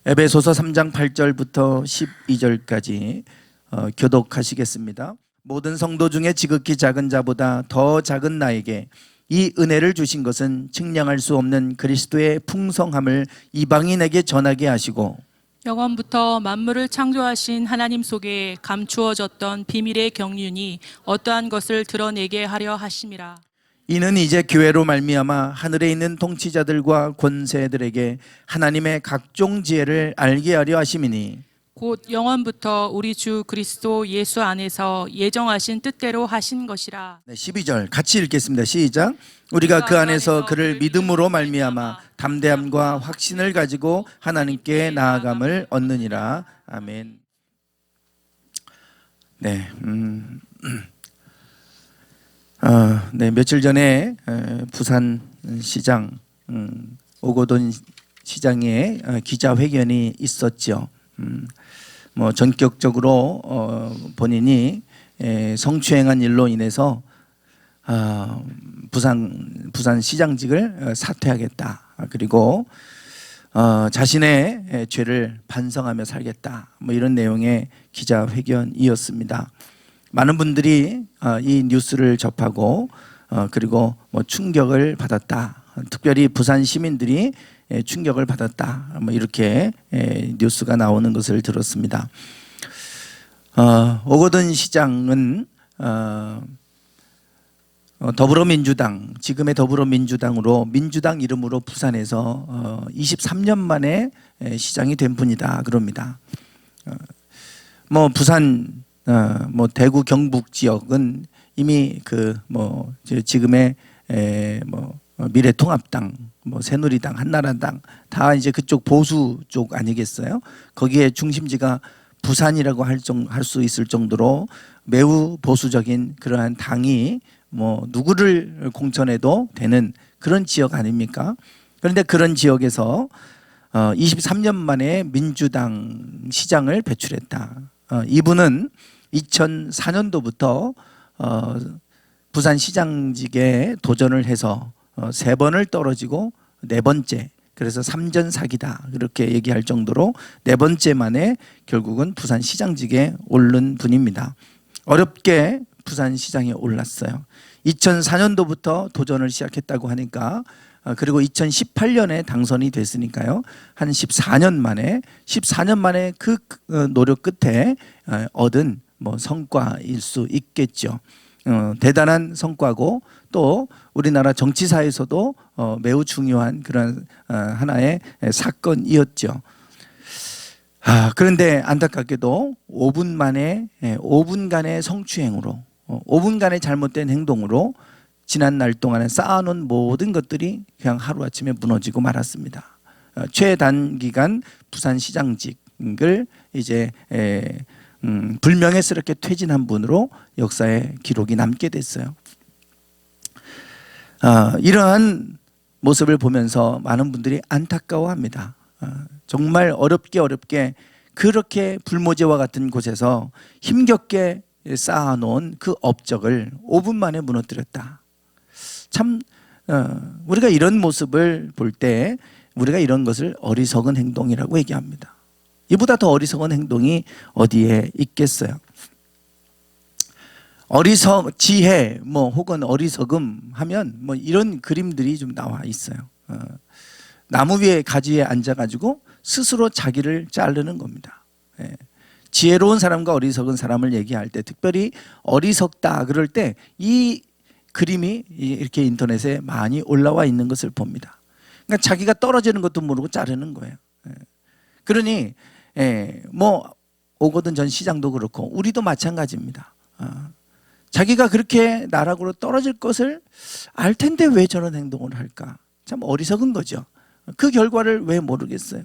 에베소서 3장 8절부터 12절까지 교독하시겠습니다. 모든 성도 중에 지극히 작은 자보다 더 작은 나에게 이 은혜를 주신 것은 측량할 수 없는 그리스도의 풍성함을 이방인에게 전하게 하시고 영원부터 만물을 창조하신 하나님 속에 감추어졌던 비밀의 경륜이 어떠한 것을 드러내게 하려 하심이라. 이는 이제 교회로 말미암아 하늘에 있는 통치자들과 권세들에게 하나님의 각종 지혜를 알게 하려 하심이니 곧 영원부터 우리 주 그리스도 예수 안에서 예정하신 뜻대로 하신 것이라. 12절 같이 읽겠습니다. 시작. 우리가 그 안에서 그를 믿음으로 말미암아 담대함과 확신을 가지고 하나님께 나아감을 얻느니라. 아멘. 며칠 전에 부산 시장 오거돈 시장에 기자회견이 있었죠. 전격적으로 본인이 성추행한 일로 인해서 부산 시장직을 사퇴하겠다. 그리고 자신의 죄를 반성하며 살겠다. 이런 내용의 기자회견이었습니다. 많은 분들이 이 뉴스를 접하고 그리고 충격을 받았다. 특별히 부산 시민들이 충격을 받았다. 이렇게 뉴스가 나오는 것을 들었습니다. 오거돈 시장은 더불어민주당, 지금의 더불어민주당으로 민주당 이름으로 부산에서 23년 만에 시장이 된 분이다 그럽니다. 부산 대구 경북 지역은 이미 지금의 미래통합당, 새누리당, 한나라당 다 이제 그쪽 보수 쪽 아니겠어요? 거기에 중심지가 부산이라고 할 수 있을 정도로 매우 보수적인 그러한 당이 누구를 공천해도 되는 그런 지역 아닙니까? 그런데 그런 지역에서 23년 만에 민주당 시장을 배출했다. 이분은 2004년도부터 부산 시장직에 도전을 해서 3번을 떨어지고 4번째, 그래서 3전 사기다 그렇게 얘기할 정도로 4번째 만에 결국은 부산 시장직에 오른 분입니다. 어렵게 부산 시장에 올랐어요. 2004년도부터 도전을 시작했다고 하니까 그리고 2018년에 당선이 됐으니까요. 한 14년 만에 그 노력 끝에 얻은 성과일 수 있겠죠. 대단한 성과고 또 우리나라 정치사에서도 매우 중요한 그런 하나의 사건이었죠. 그런데 안타깝게도 5분간의 성추행으로 5분간의 잘못된 행동으로 지난 날 동안에 쌓아놓은 모든 것들이 그냥 하루아침에 무너지고 말았습니다. 최단기간 부산시장직을 이제 불명예스럽게 퇴진한 분으로 역사에 기록이 남게 됐어요. 이러한 모습을 보면서 많은 분들이 안타까워합니다. 정말 어렵게 그렇게 불모지와 같은 곳에서 힘겹게 쌓아놓은 그 업적을 5분 만에 무너뜨렸다. 참 우리가 이런 모습을 볼 때 우리가 이런 것을 어리석은 행동이라고 얘기합니다. 이보다 더 어리석은 행동이 어디에 있겠어요? 지혜 혹은 어리석음 하면 이런 그림들이 좀 나와 있어요. 나무 위에 가지에 앉아가지고 스스로 자기를 자르는 겁니다. 지혜로운 사람과 어리석은 사람을 얘기할 때 특별히 어리석다 그럴 때 이 그림이 이렇게 인터넷에 많이 올라와 있는 것을 봅니다. 그러니까 자기가 떨어지는 것도 모르고 자르는 거예요. 그러니 오거돈 전 시장도 그렇고 우리도 마찬가지입니다. 자기가 그렇게 나락으로 떨어질 것을 알 텐데 왜 저런 행동을 할까? 참 어리석은 거죠. 그 결과를 왜 모르겠어요.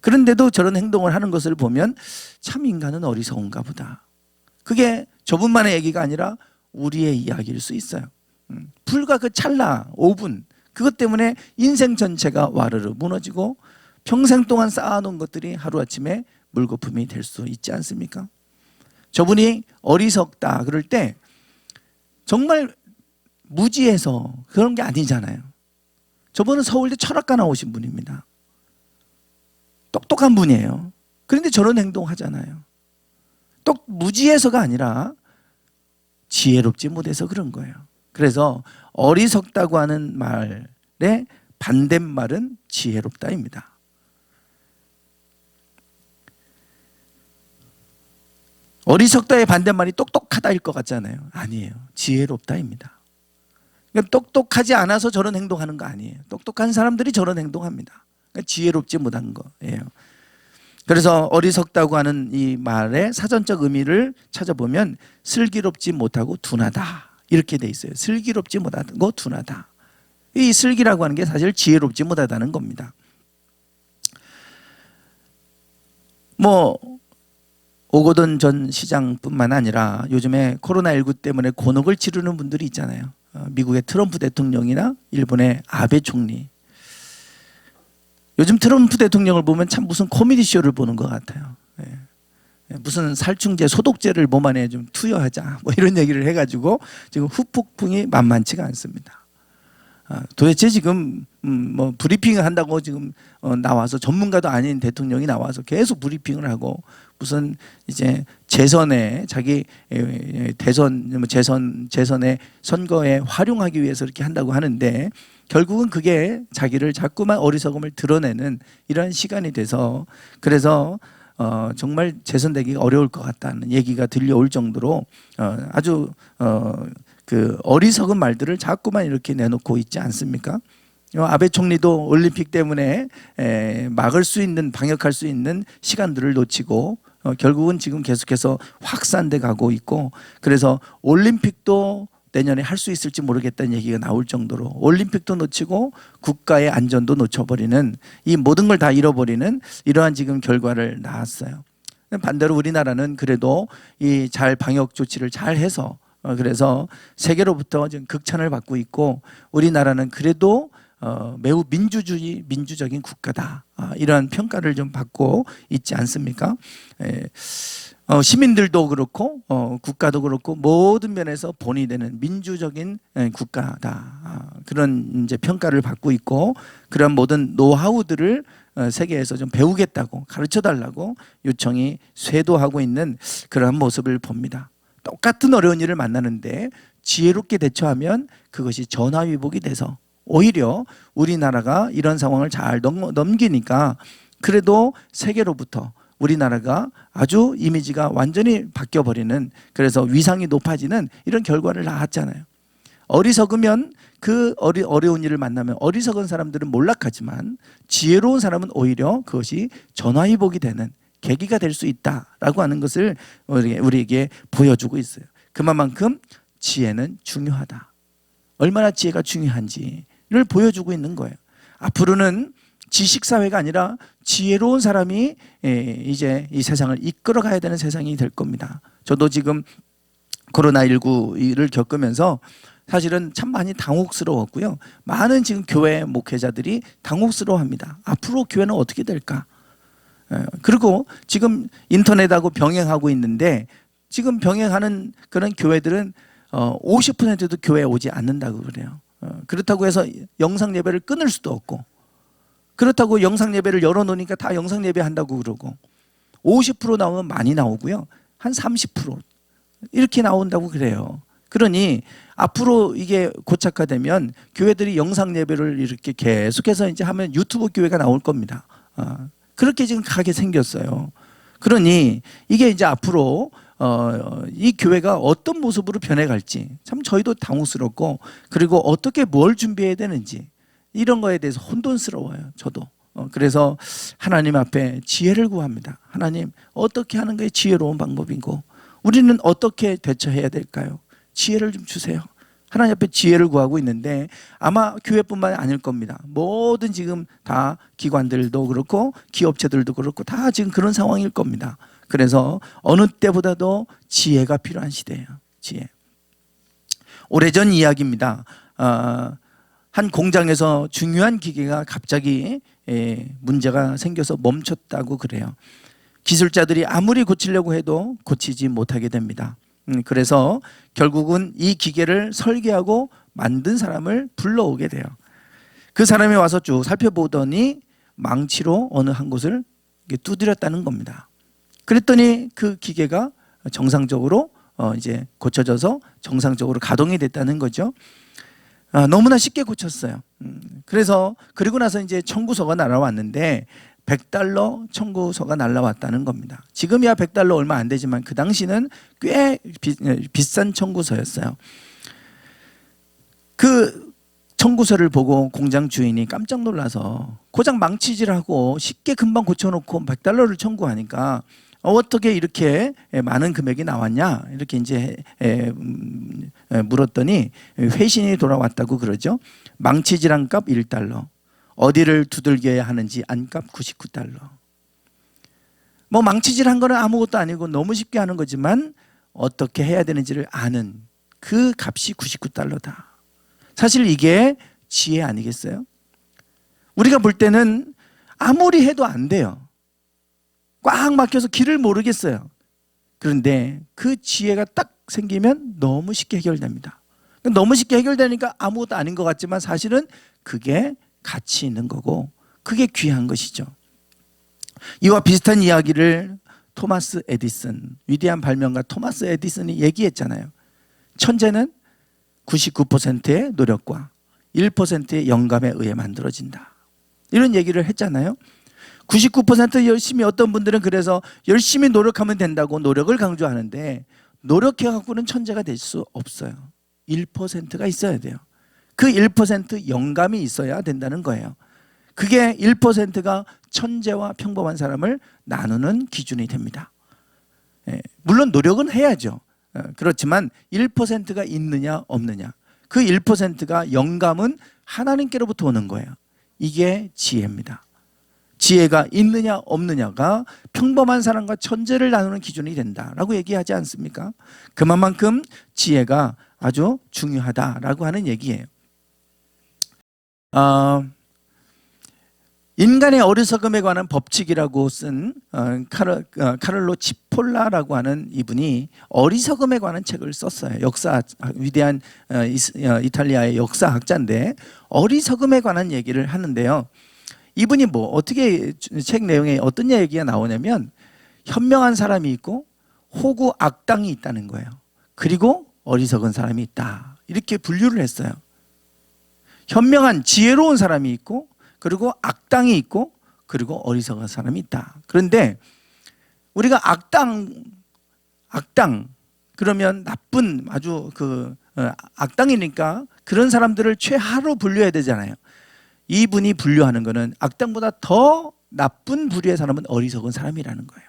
그런데도 저런 행동을 하는 것을 보면 참 인간은 어리석은가 보다. 그게 저분만의 얘기가 아니라 우리의 이야기일 수 있어요. 불과 그 찰나 5분 그것 때문에 인생 전체가 와르르 무너지고 평생 동안 쌓아놓은 것들이 하루아침에 물거품이 될 수 있지 않습니까? 저분이 어리석다 그럴 때 정말 무지해서 그런 게 아니잖아요. 저분은 서울대 철학과 나오신 분입니다. 똑똑한 분이에요. 그런데 저런 행동하잖아요. 무지해서가 아니라 지혜롭지 못해서 그런 거예요. 그래서 어리석다고 하는 말의 반대말은 지혜롭다입니다. 어리석다의 반대말이 똑똑하다일 것 같잖아요. 아니에요. 지혜롭다입니다. 그러니까 똑똑하지 않아서 저런 행동하는 거 아니에요. 똑똑한 사람들이 저런 행동합니다. 그러니까 지혜롭지 못한 거예요. 그래서 어리석다고 하는 이 말의 사전적 의미를 찾아보면 슬기롭지 못하고 둔하다 이렇게 돼 있어요. 슬기롭지 못하고 둔하다. 이 슬기라고 하는 게 사실 지혜롭지 못하다는 겁니다. 뭐 오거돈 전 시장뿐만 아니라 요즘에 코로나19 때문에 곤혹을 치르는 분들이 있잖아요. 미국의 트럼프 대통령이나 일본의 아베 총리. 요즘 트럼프 대통령을 보면 참 무슨 코미디 쇼를 보는 것 같아요. 무슨 살충제, 소독제를 몸 안에 좀 투여하자 뭐 이런 얘기를 해가지고 지금 후폭풍이 만만치가 않습니다. 도대체 지금 뭐 브리핑을 한다고 지금 나와서 전문가도 아닌 대통령이 나와서 계속 브리핑을 하고 무슨 이제 재선에 자기 대선 재선의 선거에 활용하기 위해서 이렇게 한다고 하는데 결국은 그게 자기를 자꾸만 어리석음을 드러내는 이런 시간이 돼서 그래서 정말 재선되기가 어려울 것 같다는 얘기가 들려올 정도로 아주 그 어리석은 말들을 자꾸만 이렇게 내놓고 있지 않습니까? 아베 총리도 올림픽 때문에 막을 수 있는 방역할 수 있는 시간들을 놓치고 결국은 지금 계속해서 확산돼 가고 있고 그래서 올림픽도 내년에 할 수 있을지 모르겠다는 얘기가 나올 정도로 올림픽도 놓치고 국가의 안전도 놓쳐버리는 이 모든 걸 다 잃어버리는 이러한 지금 결과를 낳았어요. 반대로 우리나라는 그래도 이 잘 방역 조치를 잘 해서 그래서 세계로부터 지금 극찬을 받고 있고 우리나라는 그래도 매우 민주적인 국가다 이러한 평가를 좀 받고 있지 않습니까? 시민들도 그렇고 국가도 그렇고 모든 면에서 본이 되는 민주적인 국가다 그런 이제 평가를 받고 있고 그런 모든 노하우들을 세계에서 좀 배우겠다고 가르쳐 달라고 요청이 쇄도하고 있는 그러한 모습을 봅니다. 똑같은 어려운 일을 만나는데 지혜롭게 대처하면 그것이 전화위복이 돼서 오히려 우리나라가 이런 상황을 잘 넘기니까 그래도 세계로부터 우리나라가 아주 이미지가 완전히 바뀌어버리는 그래서 위상이 높아지는 이런 결과를 낳았잖아요. 어리석으면 그 어려운 일을 만나면 어리석은 사람들은 몰락하지만 지혜로운 사람은 오히려 그것이 전화위복이 되는 계기가 될 수 있다라고 하는 것을 우리에게 보여주고 있어요. 그만큼 지혜는 중요하다. 얼마나 지혜가 중요한지를 보여주고 있는 거예요. 앞으로는 지식사회가 아니라 지혜로운 사람이 이제 이 세상을 이끌어가야 되는 세상이 될 겁니다. 저도 지금 코로나19를 겪으면서 사실은 참 많이 당혹스러웠고요. 많은 지금 교회 목회자들이 당혹스러워합니다. 앞으로 교회는 어떻게 될까? 그리고 지금 인터넷하고 병행하고 있는데 지금 병행하는 그런 교회들은 50%도 교회에 오지 않는다고 그래요. 그렇다고 해서 영상 예배를 끊을 수도 없고 그렇다고 영상 예배를 열어놓으니까 다 영상 예배 한다고 그러고 50% 나오면 많이 나오고요. 한 30% 이렇게 나온다고 그래요. 그러니 앞으로 이게 고착화되면 교회들이 영상 예배를 이렇게 계속해서 이제 하면 유튜브 교회가 나올 겁니다. 그렇게 지금 가게 생겼어요. 그러니 이게 이제 앞으로 이 교회가 어떤 모습으로 변해갈지 참 저희도 당혹스럽고 그리고 어떻게 뭘 준비해야 되는지 이런 거에 대해서 혼돈스러워요. 저도. 그래서 하나님 앞에 지혜를 구합니다. 하나님 어떻게 하는 게 지혜로운 방법이고 우리는 어떻게 대처해야 될까요? 지혜를 좀 주세요. 하나님 앞에 지혜를 구하고 있는데 아마 교회뿐만 아닐 겁니다. 모든 지금 다 기관들도 그렇고 기업체들도 그렇고 다 지금 그런 상황일 겁니다. 그래서 어느 때보다도 지혜가 필요한 시대예요. 지혜. 오래전 이야기입니다. 한 공장에서 중요한 기계가 갑자기 문제가 생겨서 멈췄다고 그래요. 기술자들이 아무리 고치려고 해도 고치지 못하게 됩니다. 그래서 결국은 이 기계를 설계하고 만든 사람을 불러오게 돼요. 그 사람이 와서 쭉 살펴보더니 망치로 어느 한 곳을 두드렸다는 겁니다. 그랬더니 그 기계가 정상적으로 이제 고쳐져서 정상적으로 가동이 됐다는 거죠. 너무나 쉽게 고쳤어요. 그래서 그리고 나서 이제 청구서가 날아왔는데 $100 청구서가 날아왔다는 겁니다. 지금이야 $100 얼마 안 되지만 그 당시는 꽤 비싼 청구서였어요. 그 청구서를 보고 공장 주인이 깜짝 놀라서 고장 망치질하고 쉽게 금방 고쳐놓고 $100를 청구하니까 어떻게 이렇게 많은 금액이 나왔냐 이렇게 이제 물었더니 회신이 돌아왔다고 그러죠. 망치질한 값 $1, 어디를 두들겨야 하는지 안값 $99. 뭐 망치질한 거는 아무것도 아니고 너무 쉽게 하는 거지만 어떻게 해야 되는지를 아는 그 값이 $99다. 사실 이게 지혜 아니겠어요? 우리가 볼 때는 아무리 해도 안 돼요. 꽉 막혀서 길을 모르겠어요. 그런데 그 지혜가 딱 생기면 너무 쉽게 해결됩니다. 너무 쉽게 해결되니까 아무것도 아닌 것 같지만 사실은 그게 가치 있는 거고 그게 귀한 것이죠. 이와 비슷한 이야기를 토마스 에디슨, 위대한 발명가 토마스 에디슨이 얘기했잖아요. 천재는 99%의 노력과 1%의 영감에 의해 만들어진다. 이런 얘기를 했잖아요. 99% 열심히, 어떤 분들은 그래서 열심히 노력하면 된다고 노력을 강조하는데 노력해갖고는 천재가 될 수 없어요. 1%가 있어야 돼요. 그 1% 영감이 있어야 된다는 거예요. 그게 1%가 천재와 평범한 사람을 나누는 기준이 됩니다. 물론 노력은 해야죠. 그렇지만 1%가 있느냐 없느냐, 그 1%가 영감은 하나님께로부터 오는 거예요. 이게 지혜입니다. 지혜가 있느냐 없느냐가 평범한 사람과 천재를 나누는 기준이 된다라고 얘기하지 않습니까? 그만큼 지혜가 아주 중요하다라고 하는 얘기예요. 인간의 어리석음에 관한 법칙이라고 쓴 카를로 치폴라라고 하는 이분이 어리석음에 관한 책을 썼어요. 위대한 이탈리아의 역사학자인데 어리석음에 관한 얘기를 하는데요. 이분이 어떻게 책 내용에 어떤 얘기가 나오냐면 현명한 사람이 있고 호구 악당이 있다는 거예요. 그리고 어리석은 사람이 있다. 이렇게 분류를 했어요. 현명한 지혜로운 사람이 있고 그리고 악당이 있고 그리고 어리석은 사람이 있다. 그런데 우리가 악당 그러면 나쁜 아주 악당이니까 그런 사람들을 최하로 분류해야 되잖아요. 이분이 분류하는 것은 악당보다 더 나쁜 부류의 사람은 어리석은 사람이라는 거예요.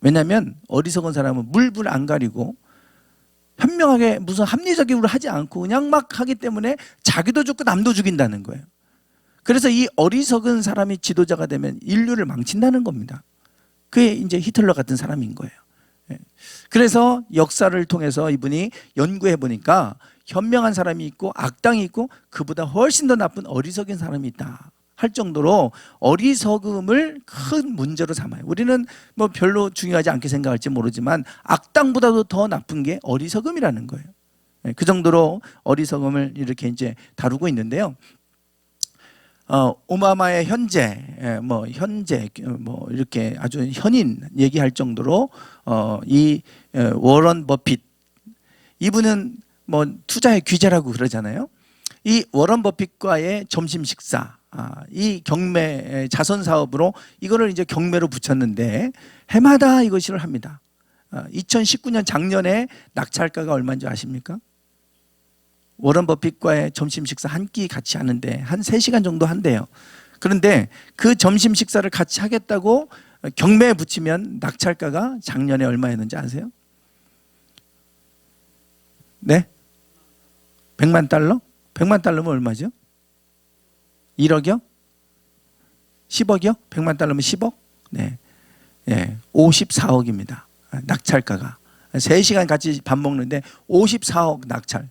왜냐하면 어리석은 사람은 물불 안 가리고 현명하게 무슨 합리적으로 하지 않고 그냥 막 하기 때문에 자기도 죽고 남도 죽인다는 거예요. 그래서 이 어리석은 사람이 지도자가 되면 인류를 망친다는 겁니다. 그게 이제 히틀러 같은 사람인 거예요. 그래서 역사를 통해서 이분이 연구해 보니까 현명한 사람이 있고 악당이 있고 그보다 훨씬 더 나쁜 어리석은 사람이 있다 할 정도로 어리석음을 큰 문제로 삼아요. 우리는 별로 중요하지 않게 생각할지 모르지만 악당보다도 더 나쁜 게 어리석음이라는 거예요. 그 정도로 어리석음을 이렇게 이제 다루고 있는데요. 오바마의 현재 이렇게 아주 현인 얘기할 정도로 이 워런 버핏, 이분은 투자의 귀재라고 그러잖아요. 이 워런 버핏과의 점심 식사, 이 경매 자선 사업으로 이거를 이제 경매로 붙였는데 해마다 이것을 합니다. 2019년 작년에 낙찰가가 얼마인지 아십니까? 워런 버핏과의 점심 식사 한 끼 같이 하는데 한 3시간 정도 한대요. 그런데 그 점심 식사를 같이 하겠다고 경매에 붙이면 낙찰가가 작년에 얼마였는지 아세요? 네? 100만 달러? 100만 달러면 얼마죠? 1억이요? 10억이요? 100만 달러면 10억? 네. 54억입니다. 낙찰가가. 3시간 같이 밥 먹는데 54억 낙찰.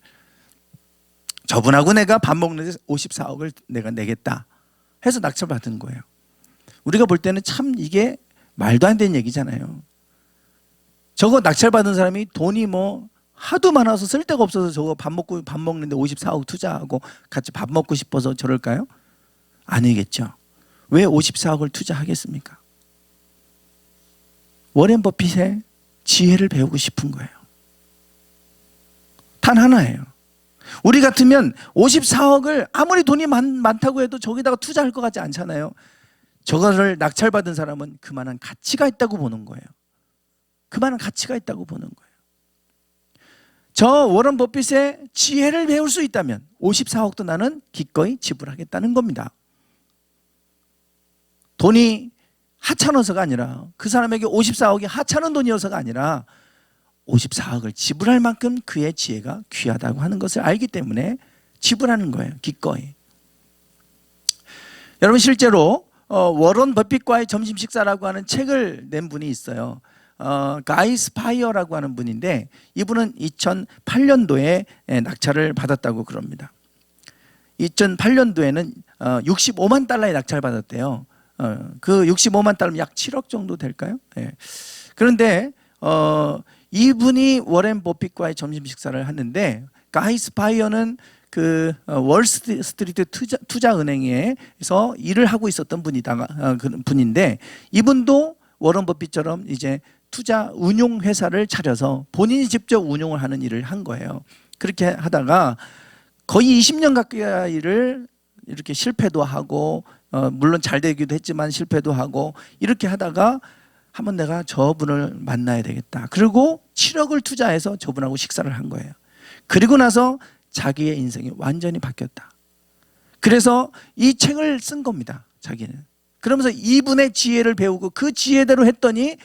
저분하고 내가 밥 먹는데 54억을 내가 내겠다 해서 낙찰 받은 거예요. 우리가 볼 때는 참 이게 말도 안 되는 얘기잖아요. 저거 낙찰 받은 사람이 돈이 하도 많아서 쓸 데가 없어서 저거 밥 먹는데 54억 투자하고 같이 밥 먹고 싶어서 저럴까요? 아니겠죠. 왜 54억을 투자하겠습니까? 워렌 버핏의 지혜를 배우고 싶은 거예요. 단 하나예요. 우리 같으면 54억을 아무리 돈이 많다고 해도 저기다가 투자할 것 같지 않잖아요. 저거를 낙찰받은 사람은 그만한 가치가 있다고 보는 거예요. 그만한 가치가 있다고 보는 거예요. 저 워런 버핏의 지혜를 배울 수 있다면 54억도 나는 기꺼이 지불하겠다는 겁니다. 돈이 하찮아서가 아니라, 그 사람에게 54억이 하찮은 돈이어서가 아니라 54억을 지불할 만큼 그의 지혜가 귀하다고 하는 것을 알기 때문에 지불하는 거예요. 기꺼이. 여러분, 실제로 워런 버핏과의 점심 식사라고 하는 책을 낸 분이 있어요. 가이 스파이어라고 하는 분인데, 이분은 2008년도에 낙찰을 받았다고 그럽니다. 2008년도에는 65만 달러의 낙찰을 받았대요. 그 65만 달러면 약 7억 정도 될까요? 네. 그런데 이분이 워렌 버핏과의 점심 식사를 하는데, 가이 스파이어는 그 월스트리트 투자은행에서 일을 하고 있었던 분인데, 이분도 워런 버핏처럼 이제 투자 운용 회사를 차려서 본인이 직접 운용을 하는 일을 한 거예요. 그렇게 하다가 거의 20년 가까이를 이렇게 실패도 하고, 물론 잘 되기도 했지만 실패도 하고, 이렇게 하다가 한번 내가 저분을 만나야 되겠다. 그리고 7억을 투자해서 저분하고 식사를 한 거예요. 그리고 나서 자기의 인생이 완전히 바뀌었다. 그래서 이 책을 쓴 겁니다. 자기는. 그러면서 이분의 지혜를 배우고 그 지혜대로 했더니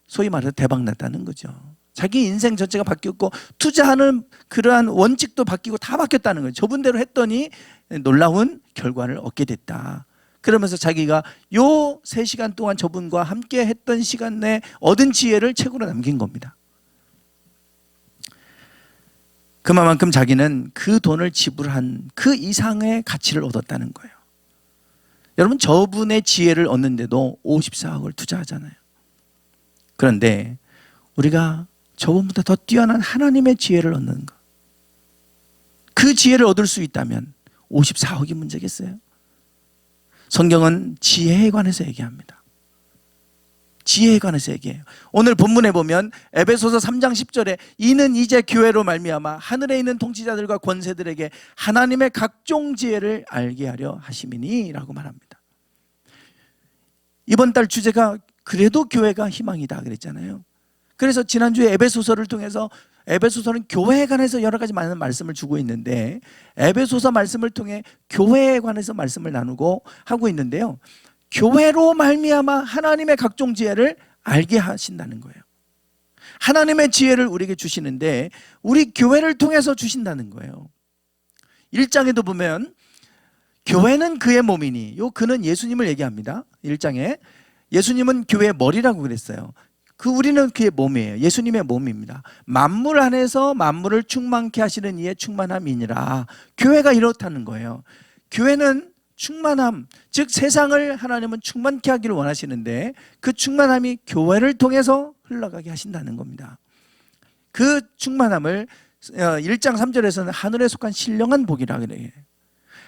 소위 말해서 대박 났다는 거죠. 자기 인생 전체가 바뀌었고, 투자하는 그러한 원칙도 바뀌고 다 바뀌었다는 거예요. 저분대로 했더니 놀라운 결과를 얻게 됐다. 그러면서 자기가 요 3시간 동안 저분과 함께 했던 시간 내에 얻은 지혜를 책으로 남긴 겁니다. 그만큼 자기는 그 돈을 지불한 그 이상의 가치를 얻었다는 거예요. 여러분, 저분의 지혜를 얻는데도 54억을 투자하잖아요. 그런데 우리가 저분보다 더 뛰어난 하나님의 지혜를 얻는 것, 그 지혜를 얻을 수 있다면 54억이 문제겠어요? 성경은 지혜에 관해서 얘기합니다. 지혜에 관해서 얘기해요. 오늘 본문에 보면 에베소서 3장 10절에 이는 이제 교회로 말미암아 하늘에 있는 통치자들과 권세들에게 하나님의 각종 지혜를 알게 하려 하심이니 라고 말합니다. 이번 달 주제가 그래도 교회가 희망이다 그랬잖아요. 그래서 지난주에 에베소서를 통해서, 에베소서는 교회에 관해서 여러 가지 많은 말씀을 주고 있는데, 에베소서 말씀을 통해 교회에 관해서 말씀을 나누고 하고 있는데요, 교회로 말미암아 하나님의 각종 지혜를 알게 하신다는 거예요. 하나님의 지혜를 우리에게 주시는데 우리 교회를 통해서 주신다는 거예요. 1장에도 보면 교회는 그의 몸이니, 요 그는 예수님을 얘기합니다. 1장에 예수님은 교회의 머리라고 그랬어요. 우리는 그의 몸이에요. 예수님의 몸입니다. 만물 안에서 만물을 충만케 하시는 이의 충만함이니라. 교회가 이렇다는 거예요. 교회는 충만함, 즉 세상을 하나님은 충만케 하기를 원하시는데 그 충만함이 교회를 통해서 흘러가게 하신다는 겁니다. 그 충만함을 1장 3절에서는 하늘에 속한 신령한 복이라 그래요.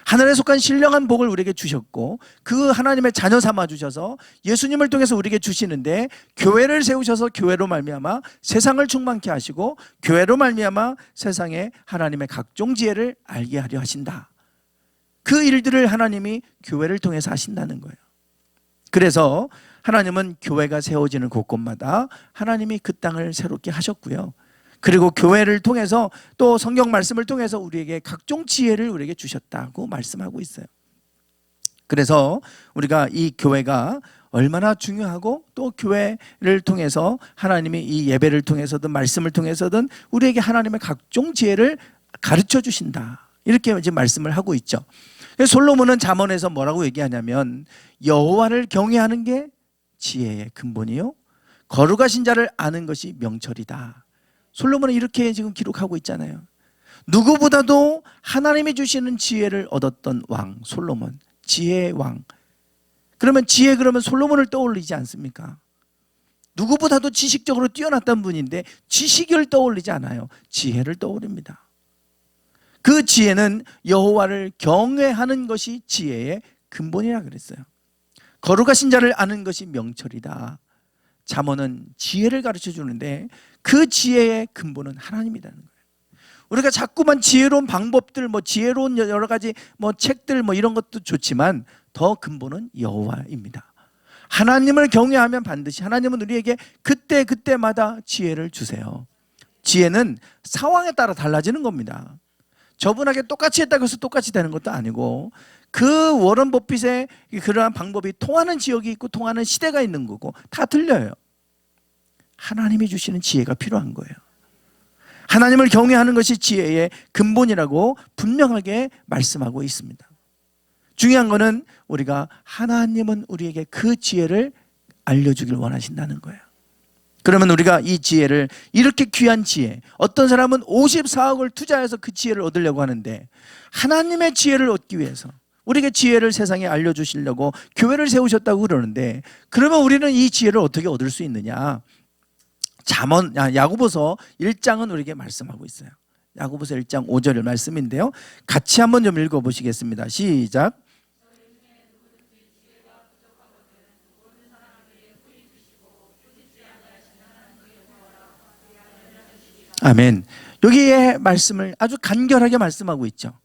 하늘에 속한 신령한 복을 우리에게 주셨고, 그 하나님의 자녀 삼아 주셔서 예수님을 통해서 우리에게 주시는데, 교회를 세우셔서 교회로 말미암아 세상을 충만케 하시고, 교회로 말미암아 세상에 하나님의 각종 지혜를 알게 하려 하신다. 그 일들을 하나님이 교회를 통해서 하신다는 거예요. 그래서 하나님은 교회가 세워지는 곳곳마다 하나님이 그 땅을 새롭게 하셨고요. 그리고 교회를 통해서 또 성경 말씀을 통해서 우리에게 각종 지혜를 우리에게 주셨다고 말씀하고 있어요. 그래서 우리가 이 교회가 얼마나 중요하고, 또 교회를 통해서 하나님이 이 예배를 통해서든 말씀을 통해서든 우리에게 하나님의 각종 지혜를 가르쳐 주신다, 이렇게 이제 말씀을 하고 있죠. 솔로몬은 잠언에서 뭐라고 얘기하냐면, 여호와를 경외하는 게 지혜의 근본이요 거룩하신 자를 아는 것이 명철이다. 솔로몬은 이렇게 지금 기록하고 있잖아요. 누구보다도 하나님이 주시는 지혜를 얻었던 왕 솔로몬, 지혜의 왕. 그러면 지혜, 그러면 솔로몬을 떠올리지 않습니까? 누구보다도 지식적으로 뛰어났던 분인데 지식을 떠올리지 않아요. 지혜를 떠올립니다. 그 지혜는 여호와를 경외하는 것이 지혜의 근본이라 그랬어요. 거룩하신 자를 아는 것이 명철이다. 잠언은 지혜를 가르쳐 주는데 그 지혜의 근본은 하나님이라는 거예요. 우리가 자꾸만 지혜로운 방법들, 지혜로운 여러 가지 책들 이런 것도 좋지만 더 근본은 여호와입니다. 하나님을 경외하면 반드시 하나님은 우리에게 그때마다 지혜를 주세요. 지혜는 상황에 따라 달라지는 겁니다. 저분에게 똑같이 했다고 해서 똑같이 되는 것도 아니고 그 워런 버핏의 그러한 방법이 통하는 지역이 있고 통하는 시대가 있는 거고 다 틀려요. 하나님이 주시는 지혜가 필요한 거예요. 하나님을 경외하는 것이 지혜의 근본이라고 분명하게 말씀하고 있습니다. 중요한 거는 우리가 하나님은 우리에게 그 지혜를 알려주길 원하신다는 거예요. 그러면 우리가 이 지혜를 이렇게 귀한 지혜, 어떤 사람은 54억을 투자해서 그 지혜를 얻으려고 하는데 하나님의 지혜를 얻기 위해서 우리에게 지혜를 세상에 알려주시려고 교회를 세우셨다고 그러는데 그러면 우리는 이 지혜를 어떻게 얻을 수 있느냐? 야고보서 1장은 우리에게 말씀하고 있어요. 야고보서 1장 5절 말씀인데요. 같이 한번 좀 읽어보시겠습니다. 시작. 아멘. 여기에 말씀을 아주 간결하게 말씀하고 있죠.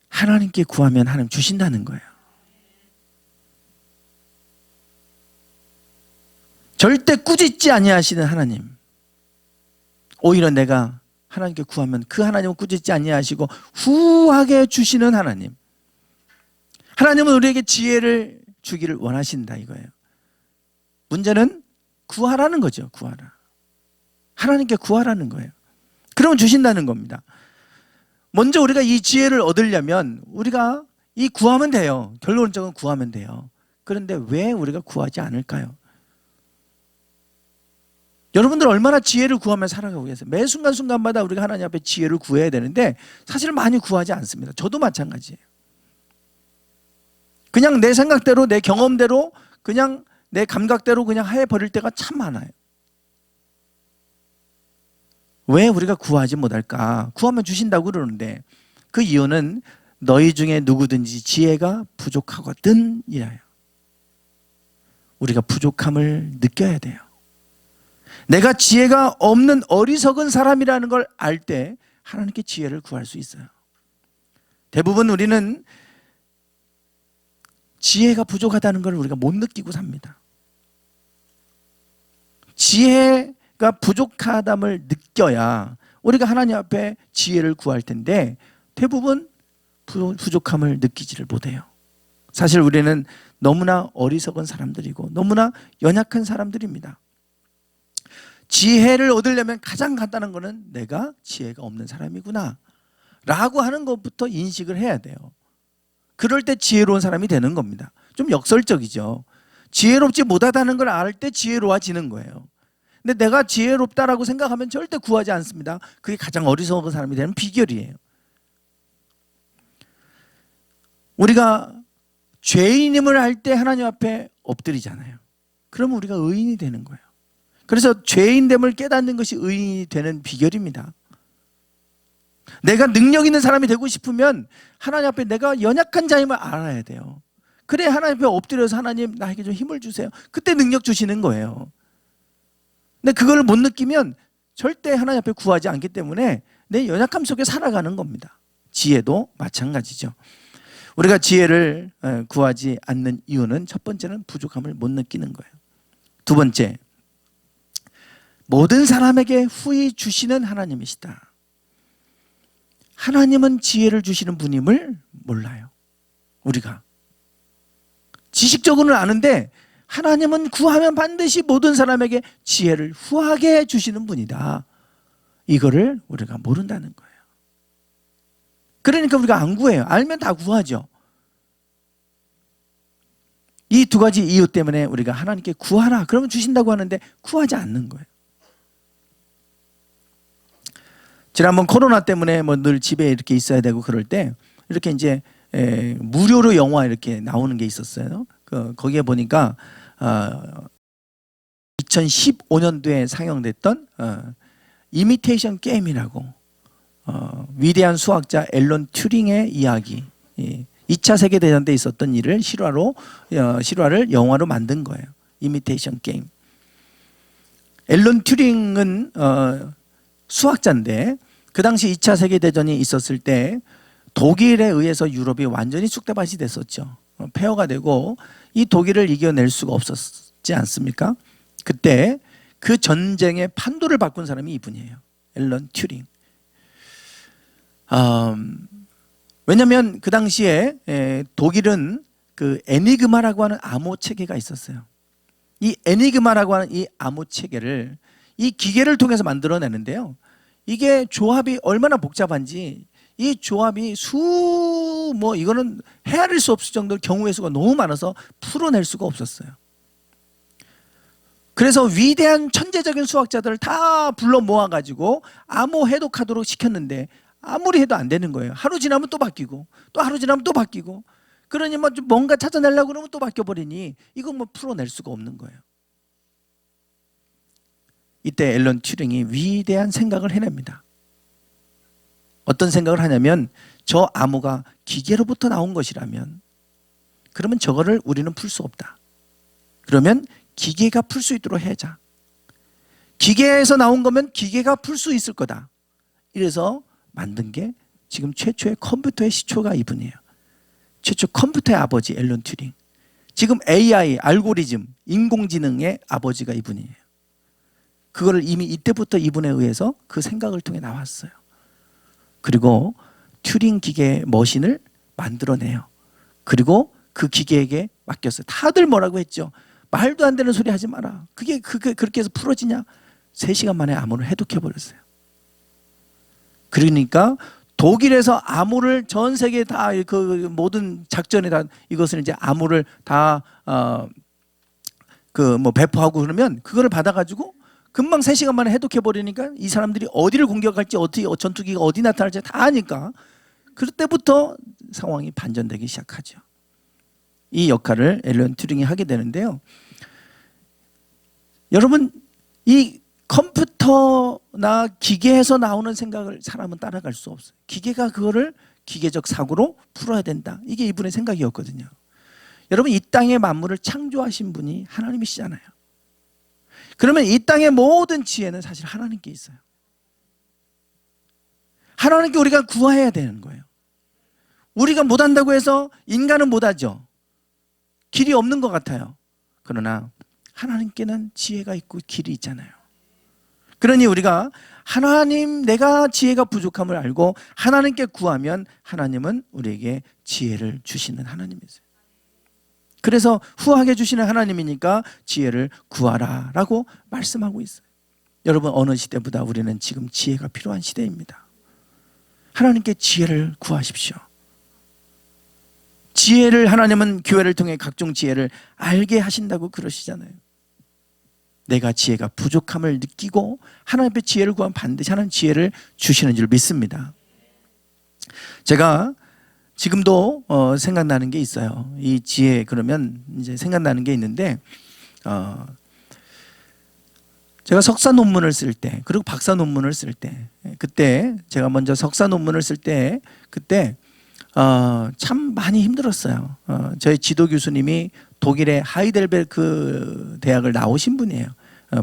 하나님께 구하면 하나님 주신다는 거예요. 절대 꾸짖지 아니하시는 하나님. 오히려 내가 하나님께 구하면 그 하나님은 꾸짖지 아니하시고 후하게 주시는 하나님. 하나님은 우리에게 지혜를 주기를 원하신다 이거예요. 문제는 구하라는 거죠. 구하라. 하나님께 구하라는 거예요. 그러면 주신다는 겁니다. 먼저 우리가 이 지혜를 얻으려면 우리가 이 구하면 돼요. 결론적으로 구하면 돼요. 그런데 왜 우리가 구하지 않을까요? 여러분들 얼마나 지혜를 구하며 살아가고 계세요? 매 순간순간마다 우리가 하나님 앞에 지혜를 구해야 되는데 사실 많이 구하지 않습니다. 저도 마찬가지예요. 그냥 내 생각대로 내 경험대로 그냥 내 감각대로 그냥 해버릴 때가 참 많아요. 왜 우리가 구하지 못할까? 구하면 주신다고 그러는데 그 이유는 너희 중에 누구든지 지혜가 부족하거든 이라요. 우리가 부족함을 느껴야 돼요. 내가 지혜가 없는 어리석은 사람이라는 걸 알 때 하나님께 지혜를 구할 수 있어요. 대부분 우리는 지혜가 부족하다는 걸 우리가 못 느끼고 삽니다. 지혜가 부족하담을 느껴야 우리가 하나님 앞에 지혜를 구할 텐데 대부분 부족함을 느끼지를 못해요. 사실 우리는 너무나 어리석은 사람들이고 너무나 연약한 사람들입니다. 지혜를 얻으려면 가장 간단한 거는 내가 지혜가 없는 사람이구나 라고 하는 것부터 인식을 해야 돼요. 그럴 때 지혜로운 사람이 되는 겁니다. 좀 역설적이죠. 지혜롭지 못하다는 걸 알 때 지혜로워지는 거예요. 근데 내가 지혜롭다라고 생각하면 절대 구하지 않습니다. 그게 가장 어리석은 사람이 되는 비결이에요. 우리가 죄인임을 알 때 하나님 앞에 엎드리잖아요. 그러면 우리가 의인이 되는 거예요. 그래서 죄인됨을 깨닫는 것이 의인이 되는 비결입니다. 내가 능력 있는 사람이 되고 싶으면 하나님 앞에 내가 연약한 자임을 알아야 돼요. 그래 하나님 앞에 엎드려서 하나님 나에게 좀 힘을 주세요. 그때 능력 주시는 거예요. 근데 그걸 못 느끼면 절대 하나님 앞에 구하지 않기 때문에 내 연약함 속에 살아가는 겁니다. 지혜도 마찬가지죠. 우리가 지혜를 구하지 않는 이유는 첫 번째는 부족함을 못 느끼는 거예요. 두 번째, 모든 사람에게 후히 주시는 하나님이시다. 하나님은 지혜를 주시는 분임을 몰라요. 우리가 지식적으로는 아는데 하나님은 구하면 반드시 모든 사람에게 지혜를 후하게 주시는 분이다. 이거를 우리가 모른다는 거예요. 그러니까 우리가 안 구해요. 알면 다 구하죠. 이 두 가지 이유 때문에 우리가 하나님께 구하라 그러면 주신다고 하는데 구하지 않는 거예요. 지난번 코로나 때문에 늘 집에 이렇게 있어야 되고 그럴 때 이렇게 이제 무료로 영화 이렇게 나오는 게 있었어요. 거기에 보니까 2015년도에 상영됐던 이미테이션 게임이라고 위대한 수학자 앨런 튜링의 이야기, 2차 세계대전 때 있었던 일을 실화를 영화로 만든 거예요. 이미테이션 게임. 앨런 튜링은 수학자인데 그 당시 2차 세계대전이 있었을 때 독일에 의해서 유럽이 완전히 쑥대밭이 됐었죠. 폐허가 되고 이 독일을 이겨낼 수가 없었지 않습니까? 그때 그 전쟁의 판도를 바꾼 사람이 이분이에요. 앨런 튜링. 왜냐하면 그 당시에 독일은 그 에니그마라고 하는 암호 체계가 있었어요. 이 에니그마라고 하는 이 암호 체계를 이 기계를 통해서 만들어내는데요. 이게 조합이 얼마나 복잡한지 이 조합이 이거는 헤아릴 수 없을 정도로 경우의 수가 너무 많아서 풀어낼 수가 없었어요. 그래서 위대한 천재적인 수학자들을 다 불러 모아가지고 암호 해독하도록 시켰는데 아무리 해도 안 되는 거예요. 하루 지나면 또 바뀌고 또 하루 지나면 또 바뀌고 그러니 뭔가 찾아내려고 그러면 또 바뀌어버리니 이거 풀어낼 수가 없는 거예요. 이때 앨런 튜링이 위대한 생각을 해냅니다. 어떤 생각을 하냐면 저 암호가 기계로부터 나온 것이라면 그러면 저거를 우리는 풀 수 없다. 그러면 기계가 풀 수 있도록 해자. 기계에서 나온 거면 기계가 풀 수 있을 거다. 이래서 만든 게 지금 최초의 컴퓨터의 시초가 이분이에요. 최초 컴퓨터의 아버지 앨런 튜링. 지금 AI, 알고리즘, 인공지능의 아버지가 이분이에요. 그거를 이미 이때부터 이분에 의해서 그 생각을 통해 나왔어요. 그리고 튜링 기계 머신을 만들어내요. 그리고 그 기계에게 맡겼어요. 다들 뭐라고 했죠? 말도 안 되는 소리 하지 마라. 그게 그렇게 해서 풀어지냐? 3시간 만에 암호를 해독해버렸어요. 그러니까 독일에서 암호를 전 세계 다 그 모든 작전에 다 이것을 이제 암호를 다 배포하고 그러면 그거를 받아가지고 금방 3시간 만에 해독해버리니까 이 사람들이 어디를 공격할지 어떻게 전투기가 어디 나타날지 다 아니까 그때부터 상황이 반전되기 시작하죠. 이 역할을 앨런 튜링이 하게 되는데요. 여러분 이 컴퓨터나 기계에서 나오는 생각을 사람은 따라갈 수 없어요. 기계가 그거를 기계적 사고로 풀어야 된다. 이게 이분의 생각이었거든요. 여러분 이 땅의 만물을 창조하신 분이 하나님이시잖아요. 그러면 이 땅의 모든 지혜는 사실 하나님께 있어요. 하나님께 우리가 구해야 되는 거예요. 우리가 못한다고 해서 인간은 못하죠. 길이 없는 것 같아요. 그러나 하나님께는 지혜가 있고 길이 있잖아요. 그러니 우리가 하나님 내가 지혜가 부족함을 알고 하나님께 구하면 하나님은 우리에게 지혜를 주시는 하나님이세요. 그래서 후하게 주시는 하나님이니까 지혜를 구하라 라고 말씀하고 있어요. 여러분 어느 시대보다 우리는 지금 지혜가 필요한 시대입니다. 하나님께 지혜를 구하십시오. 지혜를 하나님은 교회를 통해 각종 지혜를 알게 하신다고 그러시잖아요. 내가 지혜가 부족함을 느끼고 하나님 앞에 지혜를 구하면 반드시 하나님 지혜를 주시는 줄 믿습니다. 제가 지금도 생각나는 게 있어요. 이 지혜 그러면 이제 생각나는 게 있는데 제가 석사 논문을 쓸 때 그리고 박사 논문을 쓸 때 그때 제가 먼저 석사 논문을 쓸 때 그때 참 많이 힘들었어요. 저희 지도 교수님이 독일의 하이델베르크 대학을 나오신 분이에요.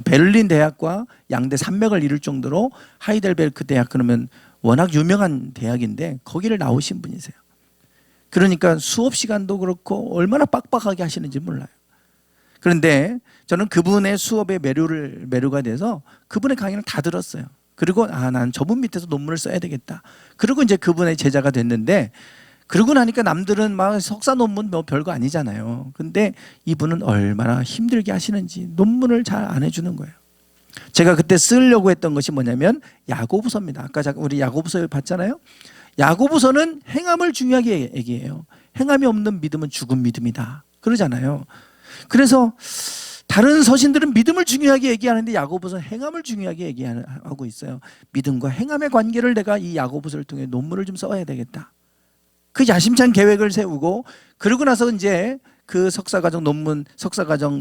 베를린 대학과 양대 산맥을 이룰 정도로 하이델베르크 대학 그러면 워낙 유명한 대학인데 거기를 나오신 분이세요. 그러니까 수업 시간도 그렇고 얼마나 빡빡하게 하시는지 몰라요. 그런데 저는 그분의 수업에 매료가 돼서 그분의 강의를 다 들었어요. 그리고 난 저분 밑에서 논문을 써야 되겠다. 그리고 이제 그분의 제자가 됐는데 그러고 나니까 남들은 막 석사 논문 별거 아니잖아요. 근데 이분은 얼마나 힘들게 하시는지 논문을 잘 안 해주는 거예요. 제가 그때 쓰려고 했던 것이 뭐냐면 야고보서입니다. 아까 우리 야고보서 봤잖아요. 야고보서는 행함을 중요하게 얘기해요. 행함이 없는 믿음은 죽은 믿음이다 그러잖아요. 그래서 다른 서신들은 믿음을 중요하게 얘기하는데 야고보서는 행함을 중요하게 얘기하고 있어요. 믿음과 행함의 관계를 내가 이 야고보서를 통해 논문을 좀 써야 되겠다. 그 야심찬 계획을 세우고 그러고 나서 이제 그 석사과정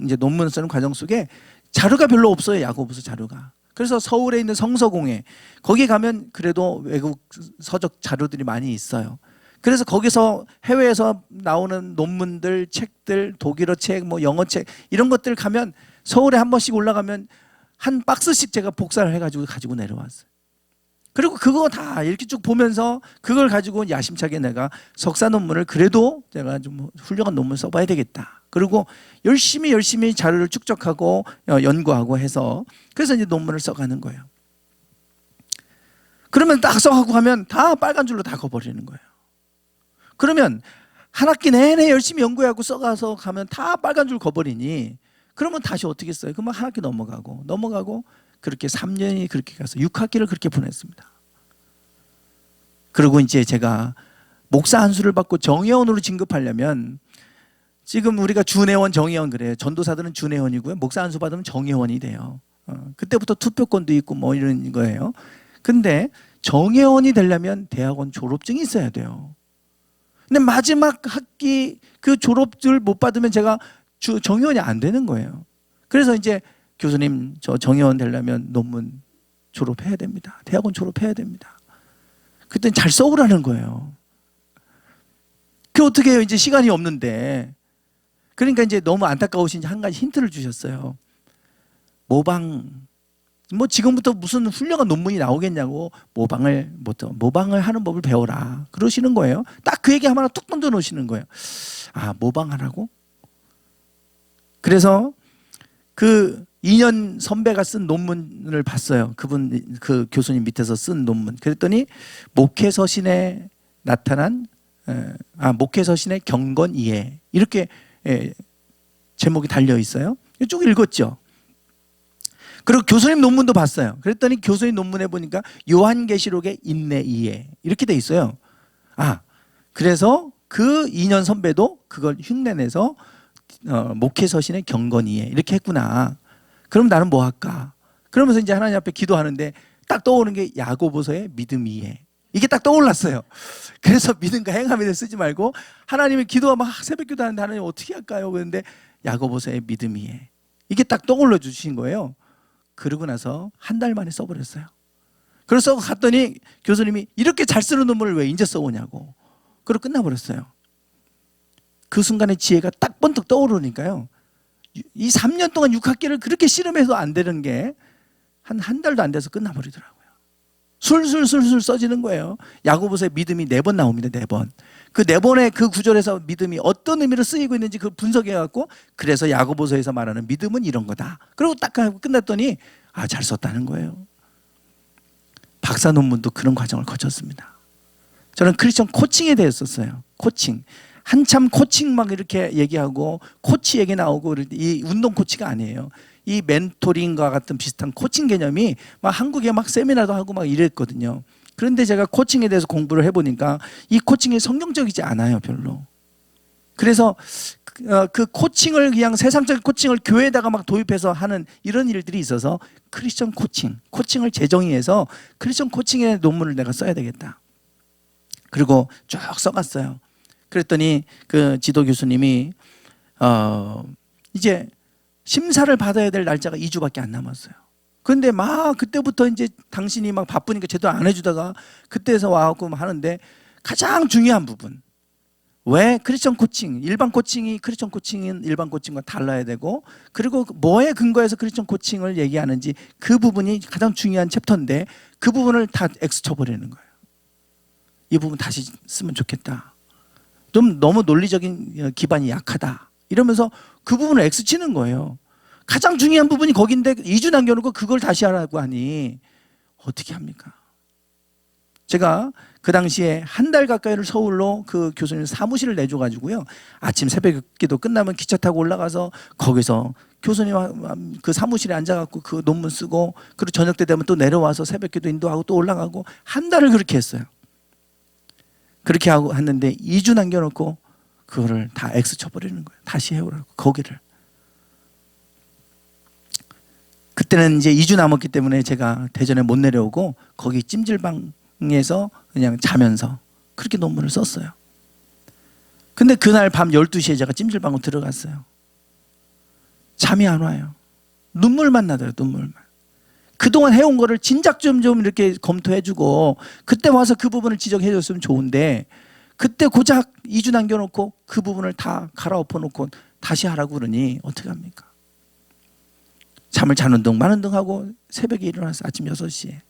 이제 논문 쓰는 과정 속에 자료가 별로 없어요. 야고보서 자료가. 그래서 서울에 있는 성서공회 거기 가면 그래도 외국 서적 자료들이 많이 있어요. 그래서 거기서 해외에서 나오는 논문들, 책들, 독일어 책, 뭐 영어 책 이런 것들 가면 서울에 한 번씩 올라가면 한 박스씩 제가 복사를 해가지고 가지고 내려왔어요. 그리고 그거 다 이렇게 쭉 보면서 그걸 가지고 야심차게 내가 석사 논문을 그래도 제가 좀 훌륭한 논문 써봐야 되겠다. 그리고 열심히 자료를 축적하고 연구하고 해서 그래서 이제 논문을 써가는 거예요. 그러면 딱 써가고 하면 다 빨간 줄로 다 거버리는 거예요. 그러면 한 학기 내내 열심히 연구하고 써가서 가면 다 빨간 줄 거버리니 그러면 다시 어떻게 써요? 그러면 한 학기 넘어가고 그렇게 3년이 그렇게 가서 6학기를 그렇게 보냈습니다. 그리고 이제 제가 목사 안수를 받고 정회원으로 진급하려면 지금 우리가 준회원, 정회원 그래요. 전도사들은 준회원이고요. 목사 안수 받으면 정회원이 돼요. 그때부터 투표권도 있고 뭐 이런 거예요. 근데 정회원이 되려면 대학원 졸업증이 있어야 돼요. 근데 마지막 학기 그 졸업을 못 받으면 제가 정회원이 안 되는 거예요. 그래서 이제 교수님 저 정회원 되려면 논문 졸업해야 됩니다. 대학원 졸업해야 됩니다. 그때는 잘 써오라는 거예요. 그 어떻게 해요? 이제 시간이 없는데. 그러니까 이제 너무 안타까우신지 한 가지 힌트를 주셨어요. 모방 뭐 지금부터 무슨 훌륭한 논문이 나오겠냐고 모방을 하는 법을 배워라 그러시는 거예요. 딱 그 얘기 하나 툭 던져 놓으시는 거예요. 아, 모방하라고? 그래서 그 2년 선배가 쓴 논문을 봤어요. 그 교수님 밑에서 쓴 논문. 그랬더니 목회서신에 나타난 목회서신의 경건 이해 이렇게 제목이 달려 있어요. 쭉 읽었죠. 그리고 교수님 논문도 봤어요. 그랬더니 교수님 논문에 보니까 요한계시록의 인내 이해 이렇게 돼 있어요. 그래서 그 2년 선배도 그걸 흉내내서 목회서신의 경건 이해 이렇게 했구나. 그럼 나는 뭐 할까? 그러면서 이제 하나님 앞에 기도하는데 딱 떠오르는 게 야고보서의 믿음 이해. 이게 딱 떠올랐어요. 그래서 믿음과 행함에 쓰지 말고 하나님의 기도하면 새벽 기도하는데 하나님 어떻게 할까요? 그런데 야고보서의 믿음 이해. 이게 딱 떠올려 주신 거예요. 그러고 나서 한 달 만에 써버렸어요. 그래서 갔더니 교수님이 이렇게 잘 쓰는 논문을 왜 이제 써오냐고. 그리고 끝나버렸어요. 그 순간에 지혜가 딱 번뜩 떠오르니까요. 이 3년 동안 6학기를 그렇게 씨름해도 안 되는 게 한 달도 안 돼서 끝나버리더라고요. 술술 써지는 거예요. 야고보서의 믿음이 4번 나옵니다. 4번. 그 4번의 그 구절에서 믿음이 어떤 의미로 쓰이고 있는지 그 분석해갖고 그래서 야고보서에서 말하는 믿음은 이런 거다. 그리고 딱 하고 끝났더니 잘 썼다는 거예요. 박사 논문도 그런 과정을 거쳤습니다. 저는 크리스천 코칭에 대해서 썼어요. 코칭. 한참 코칭 막 이렇게 얘기하고 코치 얘기 나오고 이 운동 코치가 아니에요. 이 멘토링과 같은 비슷한 코칭 개념이 막 한국에 막 세미나도 하고 막 이랬거든요. 그런데 제가 코칭에 대해서 공부를 해보니까 이 코칭이 성경적이지 않아요, 별로. 그래서 그 코칭을 그냥 세상적인 코칭을 교회에다가 막 도입해서 하는 이런 일들이 있어서 크리스천 코칭을 재정의해서 크리스천 코칭의 논문을 내가 써야 되겠다. 그리고 쭉 써갔어요. 그랬더니 그 지도 교수님이 이제 심사를 받아야 될 날짜가 2주밖에 안 남았어요. 그런데 막 그때부터 이제 당신이 막 바쁘니까 제대로 안 해주다가 그때에서 와갖고 하는데 가장 중요한 부분. 왜 크리스천 코칭, 일반 코칭이 크리스천 코칭은 일반 코칭과 달라야 되고 그리고 뭐에 근거해서 크리스천 코칭을 얘기하는지 그 부분이 가장 중요한 챕터인데 그 부분을 다 X 쳐버리는 거예요. 이 부분 다시 쓰면 좋겠다. 좀 너무 논리적인 기반이 약하다. 이러면서 그 부분을 X 치는 거예요. 가장 중요한 부분이 거긴데 2주 남겨놓고 그걸 다시 하라고 하니 어떻게 합니까? 제가 그 당시에 한 달 가까이를 서울로 그 교수님 사무실을 내줘가지고요. 아침 새벽 기도 끝나면 기차 타고 올라가서 거기서 교수님 그 사무실에 앉아갖고 그 논문 쓰고 그리고 저녁 때 되면 또 내려와서 새벽 기도 인도하고 또 올라가고 한 달을 그렇게 했어요. 그렇게 하고 했는데 2주 남겨놓고 그거를 다 X 쳐버리는 거예요. 다시 해오라고 거기를. 그때는 이제 2주 남았기 때문에 제가 대전에 못 내려오고 거기 찜질방에서 그냥 자면서 그렇게 논문을 썼어요. 근데 그날 밤 12시에 제가 찜질방으로 들어갔어요. 잠이 안 와요. 눈물만 나더라고요. 눈물만. 그동안 해온 거를 진작 좀 이렇게 검토해주고 그때 와서 그 부분을 지적해줬으면 좋은데 그때 고작 2주 남겨놓고 그 부분을 다 갈아엎어놓고 다시 하라고 그러니 어떻게 합니까? 잠을 자는 둥 마는 둥 하고 새벽에 일어나서 아침 6시에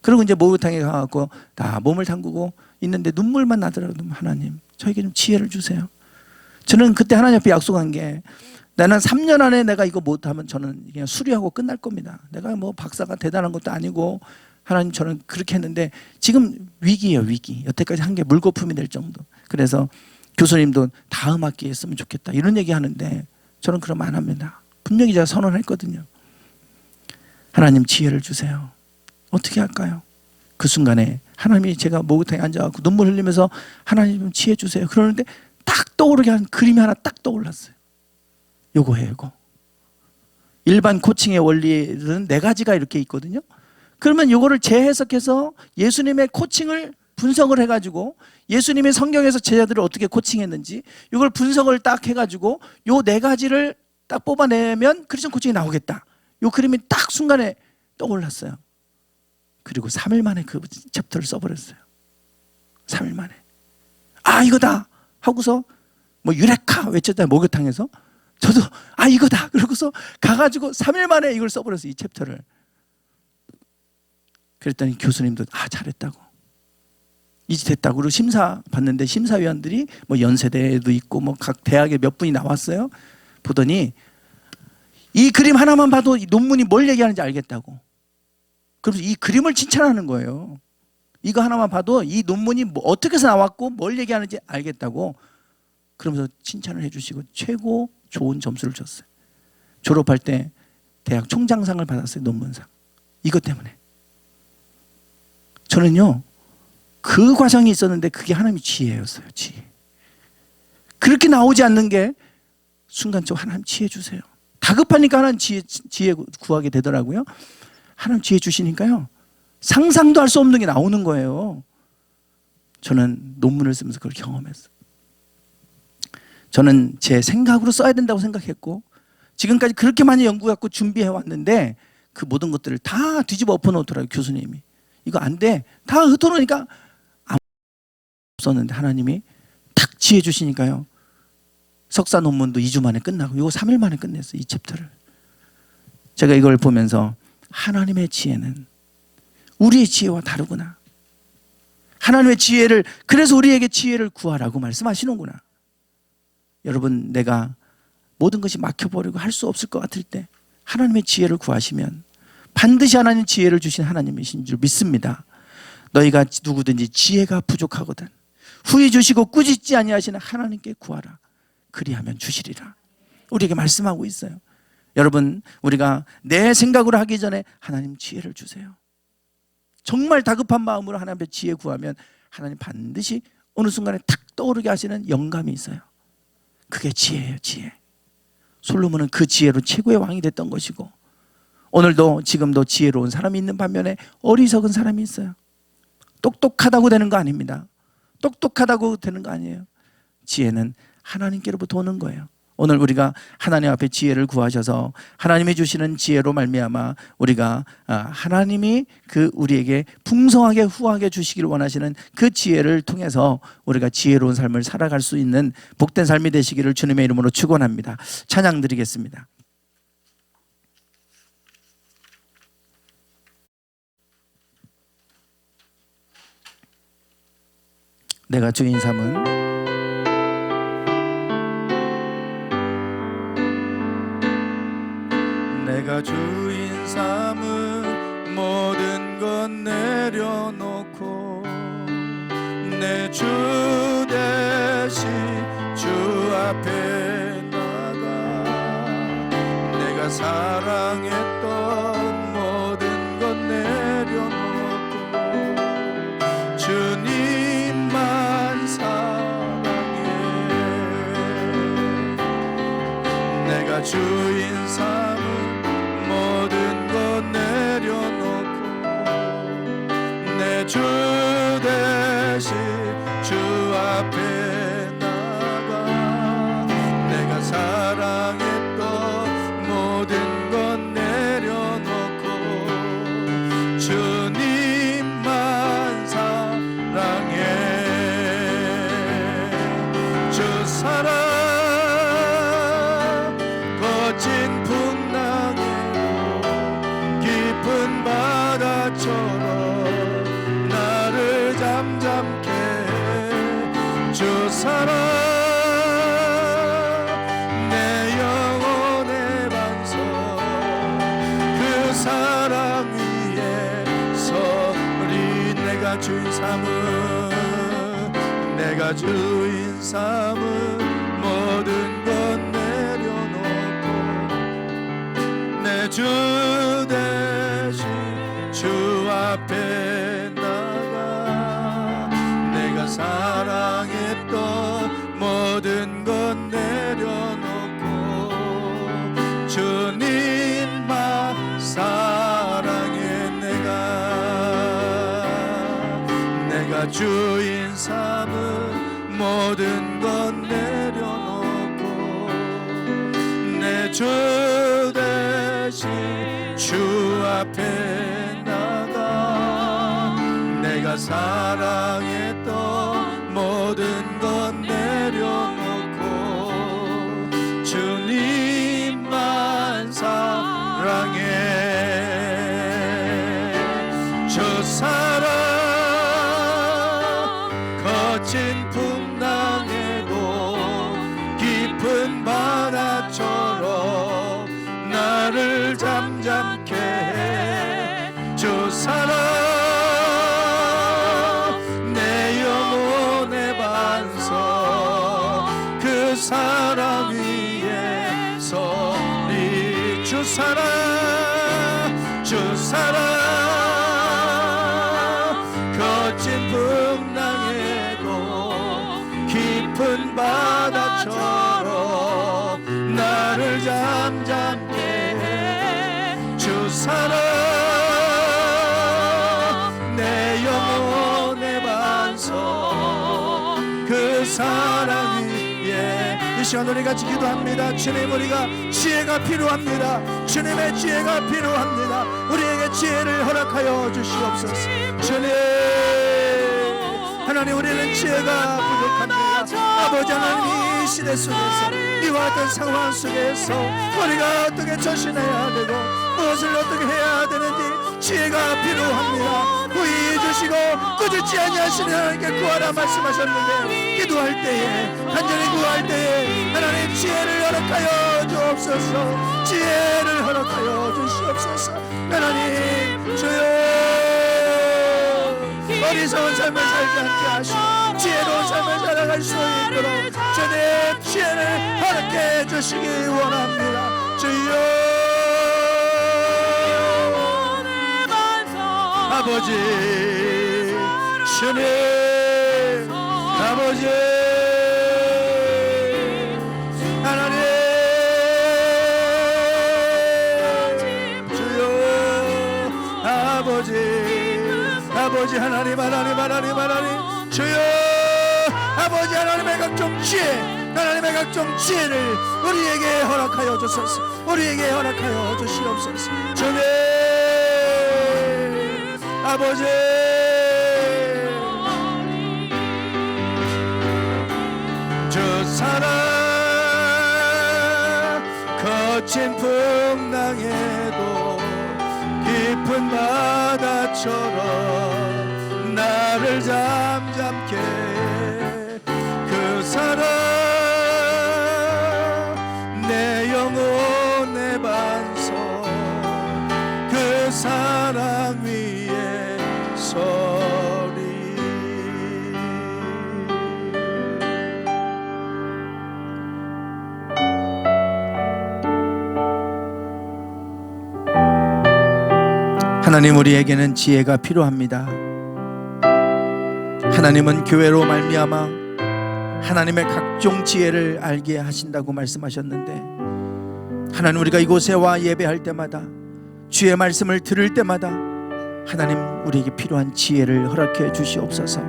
그리고 이제 목욕탕에 가갖고 다 몸을 담그고 있는데 눈물만 나더라도 하나님 저에게 좀 지혜를 주세요. 저는 그때 하나님 앞에 약속한 게 나는 3년 안에 내가 이거 못하면 저는 그냥 수리하고 끝날 겁니다. 내가 뭐 박사가 대단한 것도 아니고 하나님 저는 그렇게 했는데 지금 위기예요, 위기. 여태까지 한 게 물거품이 될 정도. 그래서 교수님도 다음 학기에 했으면 좋겠다 이런 얘기 하는데 저는 그러면 안 합니다. 분명히 제가 선언했거든요. 하나님 지혜를 주세요. 어떻게 할까요? 그 순간에 하나님이 제가 목욕탕에 앉아갖고 눈물 흘리면서 하나님 좀 지혜 주세요. 그러는데 딱 떠오르게 한 그림이 하나 딱 떠올랐어요. 요거예요, 요거. 일반 코칭의 원리는 4가지가 이렇게 있거든요. 그러면 요거를 재해석해서 예수님의 코칭을 분석을 해가지고 예수님의 성경에서 제자들을 어떻게 코칭했는지 이걸 분석을 딱 해가지고 요 4가지를 딱 뽑아내면 크리스천 코칭이 나오겠다. 요 그림이 딱 순간에 떠올랐어요. 그리고 3일 만에 그 챕터를 써버렸어요. 3일 만에. 아 이거다 하고서 뭐 유레카 외쳤잖아요. 목욕탕에서. 저도 아 이거다 그러고서 가가지고 3일 만에 이걸 써버렸어요. 이 챕터를. 그랬더니 교수님도 아 잘했다고 이제 됐다고 그리고 심사 받는데 심사위원들이 뭐 연세대에도 있고 뭐 각 대학에 몇 분이 나왔어요. 보더니 이 그림 하나만 봐도 이 논문이 뭘 얘기하는지 알겠다고. 그래서 이 그림을 칭찬하는 거예요. 이거 하나만 봐도 이 논문이 뭐 어떻게 해서 나왔고 뭘 얘기하는지 알겠다고. 그러면서 칭찬을 해주시고 최고 좋은 점수를 줬어요. 졸업할 때 대학 총장상을 받았어요. 논문상. 이것 때문에. 저는요 그 과정이 있었는데 그게 하나님의 지혜였어요. 지혜. 그렇게 나오지 않는 게 순간적으로 하나님 지혜 주세요. 다급하니까 하나님 지혜 구하게 되더라고요. 하나님 지혜 주시니까요 상상도 할 수 없는 게 나오는 거예요. 저는 논문을 쓰면서 그걸 경험했어요. 저는 제 생각으로 써야 된다고 생각했고 지금까지 그렇게 많이 연구해갖고 준비해 왔는데 그 모든 것들을 다 뒤집어 엎어놓더라고요. 교수님이. 이거 안 돼. 다 흩어놓으니까 아무 없었는데 하나님이 탁 지혜 주시니까요. 석사 논문도 2주 만에 끝나고 이거 3일 만에 끝냈어요. 이 챕터를. 제가 이걸 보면서 하나님의 지혜는 우리의 지혜와 다르구나. 하나님의 지혜를 그래서 우리에게 지혜를 구하라고 말씀하시는구나. 여러분 내가 모든 것이 막혀버리고 할 수 없을 것 같을 때 하나님의 지혜를 구하시면 반드시 하나님 지혜를 주신 하나님이신 줄 믿습니다. 너희가 누구든지 지혜가 부족하거든 후히 주시고 꾸짖지 아니하시는 하나님께 구하라. 그리하면 주시리라. 우리에게 말씀하고 있어요. 여러분 우리가 내 생각으로 하기 전에 하나님 지혜를 주세요. 정말 다급한 마음으로 하나님의 지혜 구하면 하나님 반드시 어느 순간에 탁 떠오르게 하시는 영감이 있어요. 그게 지혜예요. 지혜. 솔로몬은 그 지혜로 최고의 왕이 됐던 것이고 오늘도 지금도 지혜로운 사람이 있는 반면에 어리석은 사람이 있어요. 똑똑하다고 되는 거 아닙니다. 똑똑하다고 되는 거 아니에요. 지혜는 하나님께로부터 오는 거예요. 오늘 우리가 하나님 앞에 지혜를 구하셔서 하나님이 주시는 지혜로 말미암아 우리가 하나님이 그 우리에게 풍성하게 후하게 주시기를 원하시는 그 지혜를 통해서 우리가 지혜로운 삶을 살아갈 수 있는 복된 삶이 되시기를 주님의 이름으로 축원합니다. 찬양 드리겠습니다. 내가 주인 삼은 내가 주인 삼은 모든 것 내려놓고 내 주 대신 주 앞에 나가 내가 사랑했던 모든 것 내려놓고 주님만 사랑해. 내가 주인 삼은 모든 것 내려놓고 내 주 대신 주 앞에 나가 내가 사랑했던 모든 것 내려놓고 주님만 사랑해. 내가 주인 삼은 모든 것 내려놓고 내 주 대신 주 앞에 나가 내가 사랑했던 모든 것 내려놓고 주님만 사랑해 내가 주인 삼은 모든 것 내려놓고 내 주 대신 주 앞에 나가 내가 사랑했던 모든 것 내려놓고 주님만 사랑해 저 사랑 거친 풍랑에도 깊은 바다처럼 나를 잠잠케 해 주 사랑 내 영혼의 반석 그 사랑 위에 서리 주 사랑 거친 풍랑에도 깊은 바다처럼 나를 잠잠케 해 주 사랑 내 영혼의 반석 그 사랑 위에 이 시간 우리 같이 기도합니다. 주님 우리가 지혜가 필요합니다. 주님의 지혜가 필요합니다. 우리에게 지혜를 허락하여 주시옵소서. 주님 하나님 우리는 지혜가 부족합니다. 아버지 하나님 이 시대 속에서 이와 같은 상황 속에서 우리가 어떻게 처신해야 되고 무엇을 어떻게 해야 되는지 지혜가 필요합니다. 구의해 주시고 꾸짖지 아니하시는 하나님께 구하라 말씀하셨는데 기도할 때에 간절히 구할 때에 하나님 지혜를 허락하여 주옵소서. 지혜를 허락하여 주시옵소서. 하나님 주여 어리석은 삶을 살지 않게 하시고 지혜로운 삶을 살아갈 수 있도록 주님 지혜를 허락해 주시기 원합니다. 주여 아버지 주님 아버지 하나님 주여 아버지 하나님 주여 아버지 하나님의 각종 지혜 하나님의 각종 지혜를 우리에게 허락하여 주소서. 우리에게 허락하여 주시옵소서. 주님 아버지 저 사랑 거친 풍랑에도 깊은 바다처럼 나를 잠잠케 그 사랑 내 영혼의 반석 그 사랑 위에 서리 하나님 우리에게는 지혜가 필요합니다. 하나님은 교회로 말미암아 하나님의 각종 지혜를 알게 하신다고 말씀하셨는데 하나님 우리가 이곳에 와 예배할 때마다 주의 말씀을 들을 때마다 하나님 우리에게 필요한 지혜를 허락해 주시옵소서.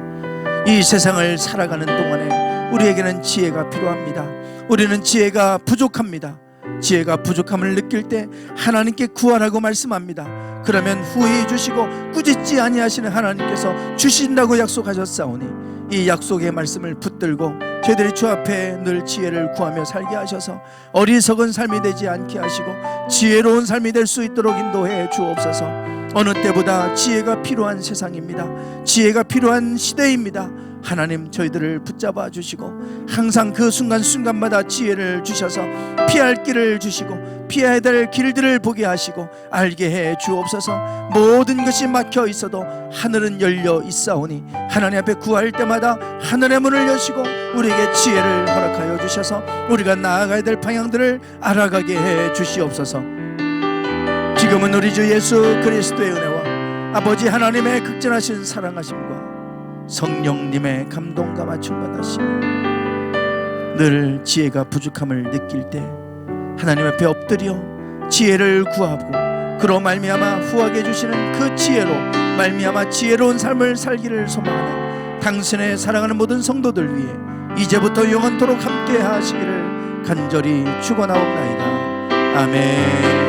이 세상을 살아가는 동안에 우리에게는 지혜가 필요합니다. 우리는 지혜가 부족합니다. 지혜가 부족함을 느낄 때 하나님께 구하라고 말씀합니다. 그러면 후회해 주시고 꾸짖지 아니하시는 하나님께서 주신다고 약속하셨사오니 이 약속의 말씀을 붙들고 저희들이 주 앞에 늘 지혜를 구하며 살게 하셔서 어리석은 삶이 되지 않게 하시고 지혜로운 삶이 될 수 있도록 인도해 주옵소서. 어느 때보다 지혜가 필요한 세상입니다. 지혜가 필요한 시대입니다. 하나님 저희들을 붙잡아 주시고 항상 그 순간순간마다 지혜를 주셔서 피할 길을 주시고 피해야 될 길들을 보게 하시고 알게 해 주옵소서. 모든 것이 막혀 있어도 하늘은 열려 있사오니 하나님 앞에 구할 때마다 하늘의 문을 여시고 우리에게 지혜를 허락하여 주셔서 우리가 나아가야 될 방향들을 알아가게 해 주시옵소서. 지금은 우리 주 예수 그리스도의 은혜와 아버지 하나님의 극진하신 사랑하심과 성령님의 감동과 맞춤받으심이 늘 지혜가 부족함을 느낄 때 하나님 앞에 엎드려 지혜를 구하고 그로 말미암아 후하게 해주시는 그 지혜로 말미암아 지혜로운 삶을 살기를 소망하는 당신의 사랑하는 모든 성도들 위해 이제부터 영원토록 함께 하시기를 간절히 축원하옵나이다. 아멘.